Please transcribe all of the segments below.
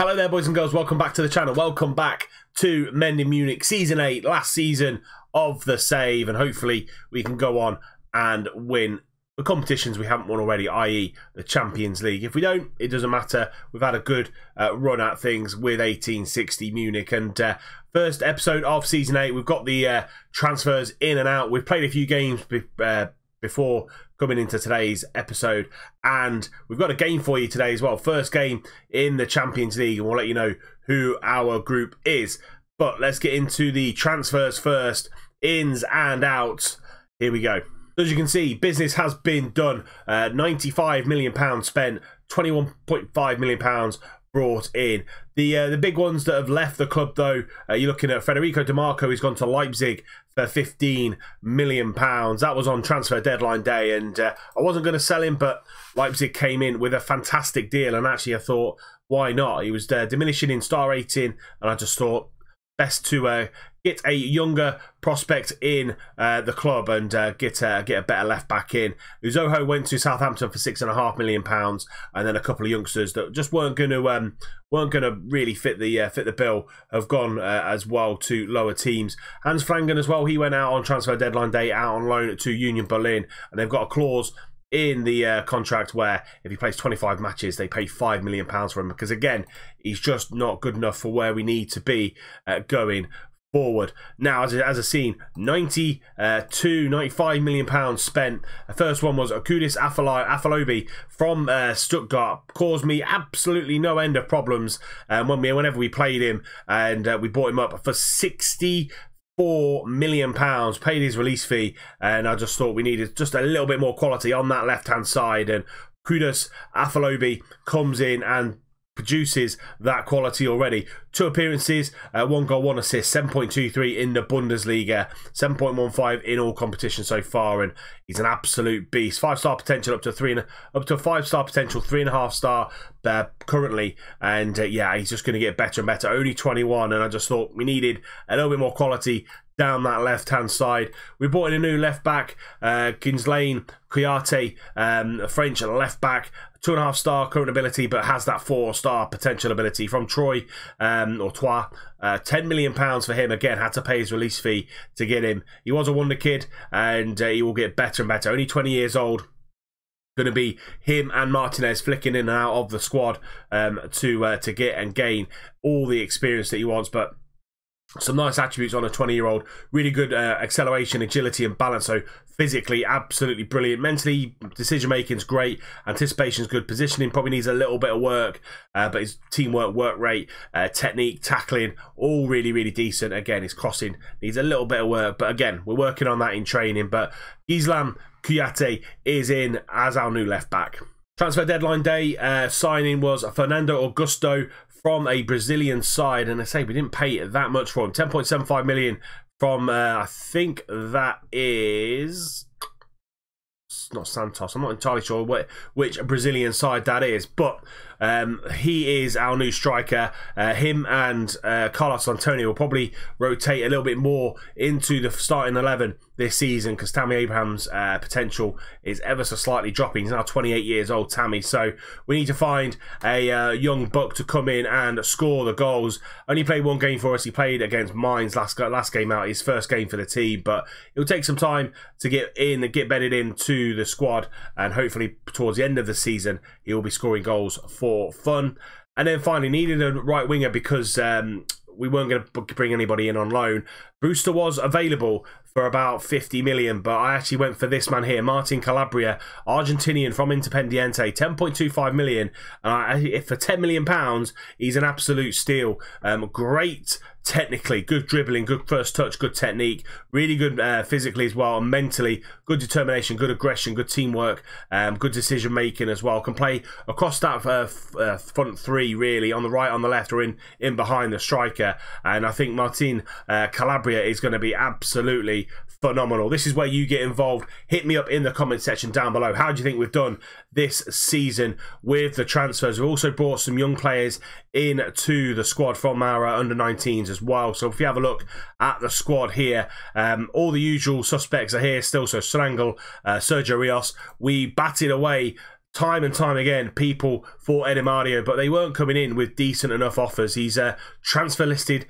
Hello there, boys and girls. Welcome back to the channel. Welcome back to Mending Munich Season 8, last season of the save. And hopefully we can go on and win the competitions we haven't won already, i.e. the Champions League. If we don't, it doesn't matter. We've had a good run at things with 1860 Munich. And first episode of Season 8, we've got the transfers in and out. We've played a few games before coming into today's episode, and we've got a game for you today as well. First game in the Champions League, and we'll let you know who our group is. But let's get into the transfers first. Ins and outs. Here we go. As you can see, business has been done. £95 million spent, £21.5 million brought in. The big ones that have left the club, though, you're looking at Federico DiMarco. He's gone to Leipzig for £15 million. That was on transfer deadline day, and I wasn't going to sell him, but Leipzig came in with a fantastic deal, and actually I thought, why not? He was diminishing in star rating, and I just thought best to get a younger prospect in the club and get a better left back in. Uzoho went to Southampton for £6.5 million, and then a couple of youngsters that just weren't going to really fit the bill have gone as well to lower teams. Hans Flangen as well. He went out on transfer deadline day, out on loan to Union Berlin, and they've got a clause in the contract where if he plays 25 matches, they pay £5 million for him, because again, he's just not good enough for where we need to be going forward. Now, as a scene, £95 million spent. The first one was Okudis Afalobi from Stuttgart. Caused me absolutely no end of problems whenever we played him, and we bought him up for £64 million, paid his release fee, and I just thought we needed just a little bit more quality on that left-hand side, and Okudis Afalobi comes in and produces that quality already. 2 appearances, 1 goal, 1 assist, 7.23 in the Bundesliga, 7.15 in all competitions so far, and he's an absolute beast. 5-star potential up to 5-star potential, 3.5-star currently, and yeah, he's just going to get better and better. Only 21, and I just thought we needed a little bit more quality down that left-hand side. We brought in a new left-back, Ginslain Kouyaté, a French left-back, 2.5-star current ability, but has that 4-star potential ability from Troyes, or Troyes. £10 million for him. Again, had to pay his release fee to get him. He was a wonder kid, and he will get better and better. Only 20 years old. Going to be him and Martinez flicking in and out of the squad to get and gain all the experience that he wants, but some nice attributes on a 20-year-old. Really good acceleration, agility and balance. So physically, absolutely brilliant. Mentally, decision-making's great. Anticipation's good. Positioning probably needs a little bit of work. But his teamwork, work rate, technique, tackling, all really, really decent. Again, his crossing needs a little bit of work. But again, we're working on that in training. But Gislam Kouyaté is in as our new left-back. Transfer deadline day signing was Fernando Augusto from a Brazilian side, and I say we didn't pay that much for him. 10.75 million from I think that is, it's not Santos. I'm not entirely sure which Brazilian side that is, but he is our new striker. Him and Carlos Antonio will probably rotate a little bit more into the starting 11 this season, because Tammy Abraham's potential is ever so slightly dropping. He's now 28 years old, Tammy, so we need to find a young buck to come in and score the goals. Only played 1 game for us. He played against Mainz last game out, his first game for the team, but it'll take some time to get in and get bedded into the squad, and hopefully towards the end of the season he will be scoring goals for fun. And then finally, needed a right winger because we weren't going to bring anybody in on loan. Brewster was available for about 50 million, but I actually went for this man here, Martin Calabria, Argentinian from Independiente, 10.25 million. For £10 million, he's an absolute steal. Great technically, good dribbling, good first touch, good technique, really good physically as well, and mentally, good determination, good aggression, good teamwork, good decision making as well. Can play across that front three, really, on the right, on the left, or in behind the striker. And I think Martin Calabria is going to be absolutely phenomenal. This is where you get involved. Hit me up in the comment section down below. How do you think we've done this season with the transfers? We've also brought some young players into the squad from our under-19s as well. So if you have a look at the squad here, all the usual suspects are here still. So Strangel, Sergio Rios. We batted away time and time again, people for Edi Mario, but they weren't coming in with decent enough offers. He's transfer listed.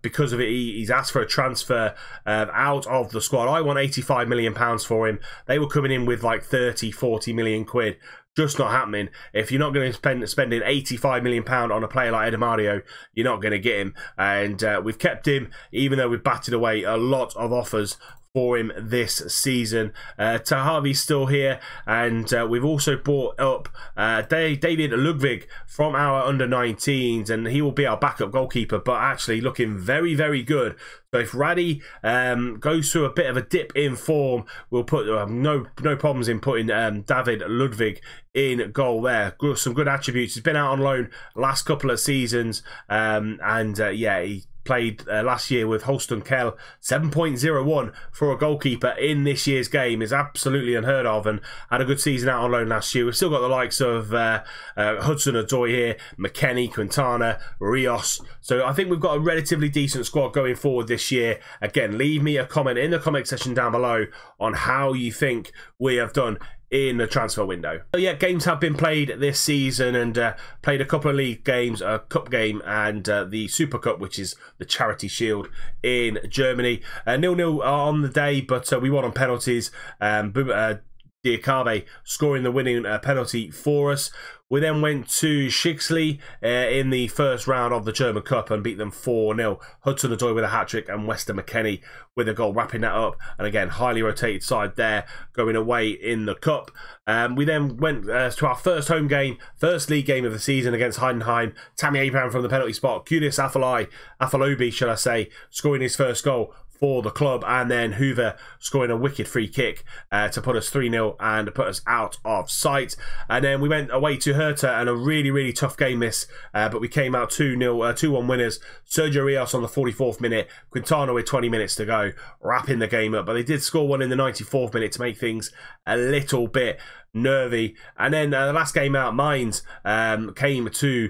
Because of it, he's asked for a transfer out of the squad. I want £85 million for him. They were coming in with like 30, 40 million quid. Just not happening. If you're not going to spending £85 million on a player like Edi Mario, you're not going to get him. And we've kept him, even though we've batted away a lot of offers for him this season. Tahavi's still here, and we've also brought up David Ludwig from our under-19s, and he will be our backup goalkeeper, but actually looking very, very good. So if Raddy goes through a bit of a dip in form, we'll put no problems in putting David Ludwig in goal there. Some good attributes. He's been out on loan last couple of seasons, yeah, he played last year with Holston Kell. 7.01 for a goalkeeper in this year's game is absolutely unheard of, and had a good season out on loan last year. We've still got the likes of Hudson-Odoi here, McKennie, Quintana, Rios. So I think we've got a relatively decent squad going forward this year. Again, leave me a comment in the comment section down below on how you think we have done in the transfer window. So yeah, games have been played this season, and played a couple of league games, a cup game, and the Super Cup, which is the Charity Shield in Germany. 0-0 on the day, but we won on penalties. Diakabe scoring the winning penalty for us. We then went to Schicksley in the first round of the German Cup and beat them 4-0. Hudson-Odoi with a hat-trick and Weston McKennie with a goal, wrapping that up. And again, highly rotated side there, going away in the Cup. We then went to our first home game, first league game of the season against Heidenheim. Tammy Abraham from the penalty spot. Kudus Afalobi, should I say, scoring his first goal for the club, and then Hoover scoring a wicked free kick to put us 3-0 and put us out of sight. And then we went away to Hertha, and a really, really tough game this, but we came out 2-1 winners. Sergio Rios on the 44th minute, Quintana with 20 minutes to go, wrapping the game up. But they did score one in the 94th minute to make things a little bit nervy. And then the last game out, Mainz, came to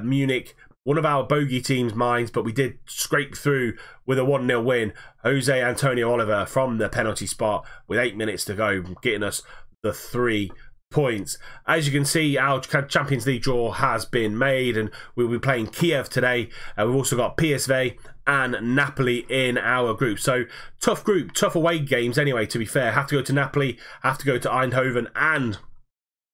Munich. One of our bogey teams, Mainz, but we did scrape through with a 1-0 win. Jose Antonio Oliver from the penalty spot with 8 minutes to go, getting us the 3 points. As you can see, our Champions League draw has been made, and we'll be playing Kiev today. We've also got PSV and Napoli in our group. So tough group, tough away games anyway, to be fair. Have to go to Napoli, have to go to Eindhoven, and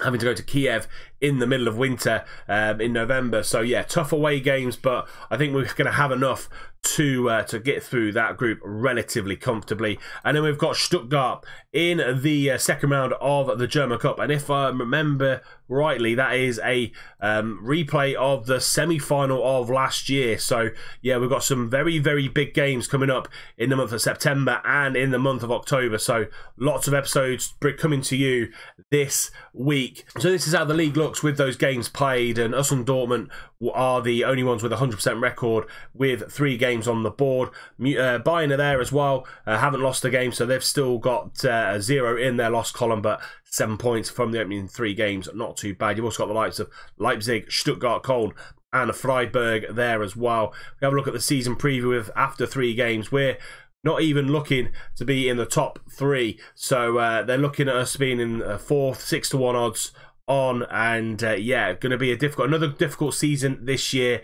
having to go to Kiev in the middle of winter in November. So yeah, tough away games, but I think we're going to have enough to get through that group relatively comfortably. And then we've got Stuttgart in the second round of the German Cup, and if I remember rightly, that is a replay of the semi-final of last year. So yeah, we've got some very, very big games coming up in the month of September and in the month of October. So lots of episodes coming to you this week. So this is how the league looks with those games played, and us and Dortmund are the only ones with a 100% record with 3 games on the board. Bayern are there as well, haven't lost a game, so they've still got a 0 in their loss column, but 7 points from the opening 3 games, not too bad. You've also got the likes of Leipzig, Stuttgart, Köln, and Freiburg there as well. We have a look at the season preview with after 3 games. We're not even looking to be in the top 3, so they're looking at us being in 4th, 6-1 odds on, and yeah, going to be another difficult season this year.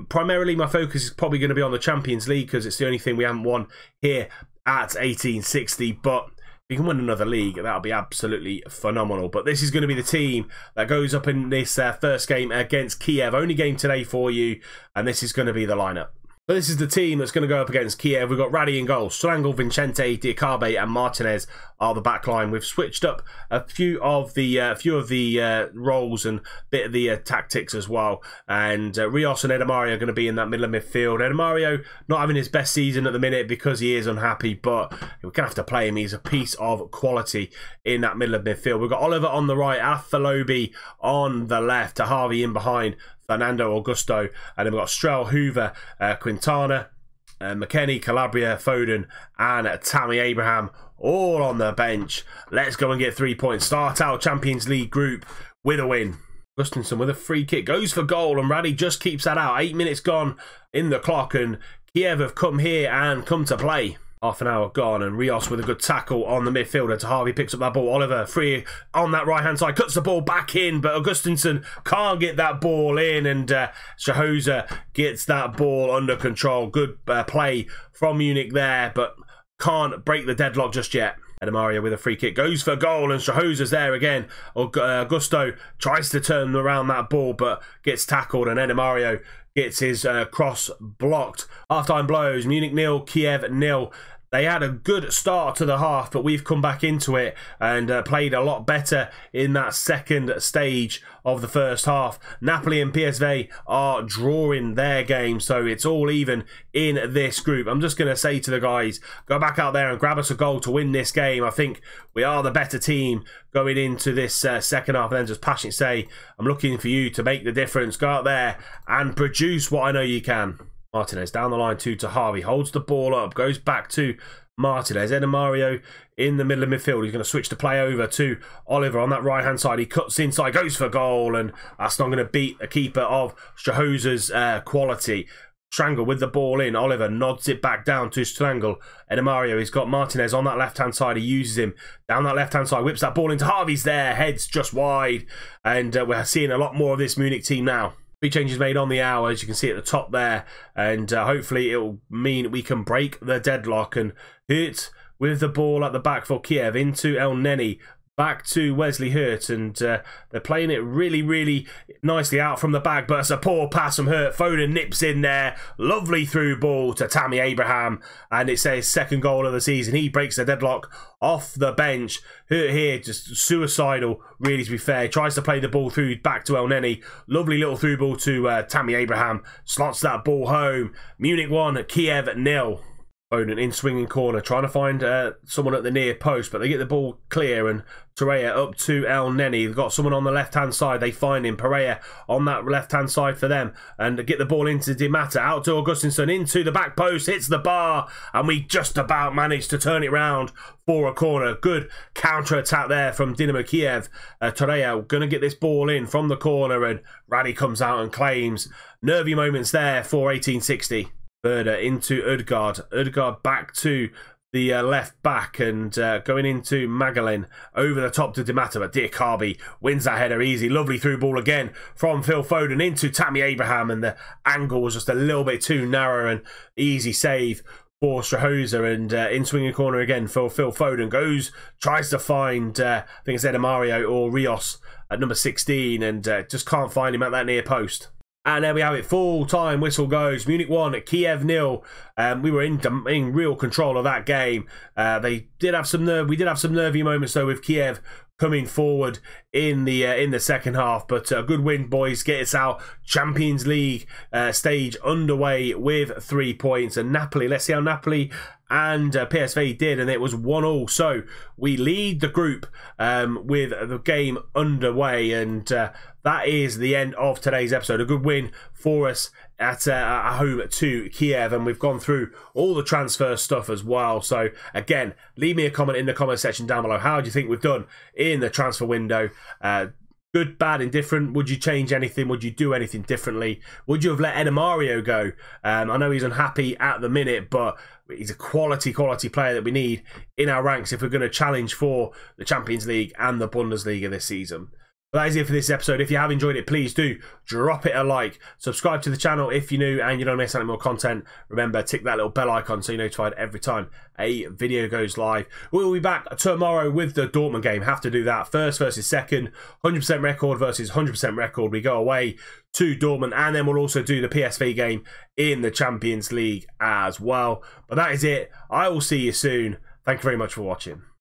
Primarily my focus is probably going to be on the Champions League, because it's the only thing we haven't won here at 1860, but if we can win another league, that'll be absolutely phenomenal. But this is going to be the team that goes up in this first game against Kiev. Only game today for you, and this is going to be the lineup. But this is the team that's going to go up against Kiev. We've got Raddy in goal. Strangel, Vincente, Diakabe, and Martinez are the back line. We've switched up a few of the roles and bit of the tactics as well. And Rios and Edi Mario are going to be in that middle of midfield. Edi Mario not having his best season at the minute because he is unhappy, but we're going to have to play him. He's a piece of quality in that middle of midfield. We've got Oliver on the right, Afalobi on the left, Tahavi in behind, Fernando Augusto, and then we've got Strel, Hoover, Quintana, McKennie, Calabria, Foden, and Tammy Abraham all on the bench. Let's go and get 3 points. Start our Champions League group with a win. Gustafsson with a free kick goes for goal, and Raddy just keeps that out. 8 minutes gone in the clock, and Kiev have come here and come to play. Half an hour gone, and Rios with a good tackle on the midfielder. Tahavi picks up that ball. Oliver free on that right-hand side, cuts the ball back in, but Augustinsson can't get that ball in, and Strahoza gets that ball under control. Good play from Munich there, but can't break the deadlock just yet. Edemario with a free kick goes for goal, and Strahoza's there again. Augusto tries to turn around that ball, but gets tackled, and Edemario gets his cross blocked. Half-time blows, Munich 0, Kiev 0. They had a good start to the half, but we've come back into it and played a lot better in that second stage of the first half. Napoli and PSV are drawing their game, so it's all even in this group. I'm just going to say to the guys, go back out there and grab us a goal to win this game. I think we are the better team going into this second half, and then just passionately say, I'm looking for you to make the difference. Go out there and produce what I know you can. Martinez down the line to Tahavi, holds the ball up, goes back to Martinez. Edemario in the middle of midfield. He's going to switch the play over to Oliver on that right-hand side. He cuts inside, goes for goal, and that's not going to beat a keeper of Strahoza's quality. Strangle with the ball in. Oliver nods it back down to Strangle. Edemario, he's got Martinez on that left-hand side. He uses him down that left-hand side, whips that ball into Harvey's there. Heads just wide, and we're seeing a lot more of this Munich team now. 3 changes made on the hour, as you can see at the top there, and hopefully it will mean we can break the deadlock and hit with the ball at the back for Kiev into El Neni. Back to Wesley Hurt, and they're playing it really nicely out from the back, but it's a poor pass from Hurt. Foden nips in there. Lovely through ball to Tammy Abraham, and it's his second goal of the season. He breaks the deadlock off the bench. Hurt here, just suicidal, really, to be fair. Tries to play the ball through back to El Neni. Lovely little through ball to Tammy Abraham. Slots that ball home. Munich 1, Kiev 0. Foden in swinging corner, trying to find someone at the near post, but they get the ball clear, and Torreira up to El Neni. They've got someone on the left-hand side. They find him. Pereira on that left-hand side for them, and get the ball into Di Matta, out to Augustinsson, into the back post, hits the bar, and we just about managed to turn it round for a corner. Good counter-attack there from Dynamo Kiev. Torreira going to get this ball in from the corner, and Radi comes out and claims. Nervy moments there for 1860. Verder into Ødegaard. Ødegaard back to the left back, and going into Magalin over the top to Di Matta, but Diakabi wins that header easy. Lovely through ball again from Phil Foden into Tammy Abraham, and the angle was just a little bit too narrow, and easy save for Strahoza, and in swinging corner again for Phil Foden. Tries to find, I think it's Edemario or Rios at number 16, and just can't find him at that near post. And there we have it. Full time whistle goes. Munich 1, Kiev 0. We were in real control of that game. We did have some nervy moments though with Kiev coming forward in the second half. But a good win, boys. Get us our Champions League stage underway with 3 points. And Napoli, let's see how Napoli and PSV did, and it was 1-1. So we lead the group with the game underway, and that is the end of today's episode. A good win for us at home to Kiev, and we've gone through all the transfer stuff as well. So again, leave me a comment in the comment section down below. How do you think we've done in the transfer window? Good, bad, indifferent? Would you change anything? Would you do anything differently? Would you have let Edemario go? I know he's unhappy at the minute, but he's a quality player that we need in our ranks if we're going to challenge for the Champions League and the Bundesliga this season. But that is it for this episode. If you have enjoyed it, please do drop it a like. Subscribe to the channel if you're new and you don't miss any more content. Remember, tick that little bell icon so you're notified every time a video goes live. We'll be back tomorrow with the Dortmund game. Have to do that. First versus second. 100% record versus 100% record. We go away to Dortmund, and then we'll also do the PSV game in the Champions League as well. But that is it. I will see you soon. Thank you very much for watching.